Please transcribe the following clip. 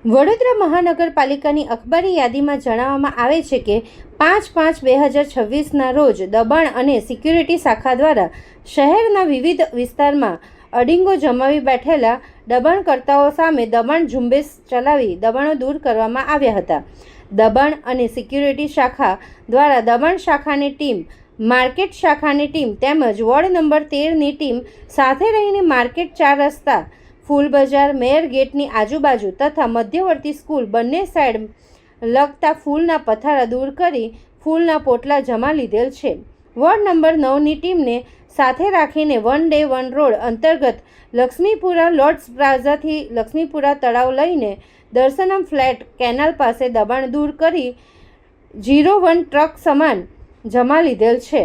વડોદરા મહાનગરપાલિકાની અખબારી યાદીમાં જણાવવામાં આવે છે કે 5/5/2026ના રોજ દબાણ અને સિક્યુરિટી શાખા દ્વારા શહેરના વિવિધ વિસ્તારમાં અડિંગો જમાવી બેઠેલા દબાણકર્તાઓ સામે દબાણ ઝુંબેશ ચલાવી દબાણો દૂર કરવામાં આવ્યા હતા. દબાણ અને સિક્યુરિટી શાખા દ્વારા દબાણ શાખાની ટીમ, માર્કેટ શાખાની ટીમ તેમજ વોર્ડ નંબર 13ની ટીમ સાથે રહીને માર્કેટ 4 રસ્તા, ફૂલ બજાર, મેયર ગેટની આજુબાજુ તથા મધ્યવર્તી સ્કૂલ બંને સાઈડ લગતા ફૂલના પથારા દૂર કરી ફૂલના પોટલા જમા લીધેલ છે. વોર્ડ નંબર 9ની ટીમને સાથે રાખીને વન ડે વન રોડ અંતર્ગત લક્ષ્મીપુરા લોર્ડ્સ પ્લાઝાથી લક્ષ્મીપુરા તળાવ લઈને દર્શનમ ફ્લેટ કેનાલ પાસે દબાણ દૂર કરી 01 ટ્રક સામાન જમા લીધેલ છે.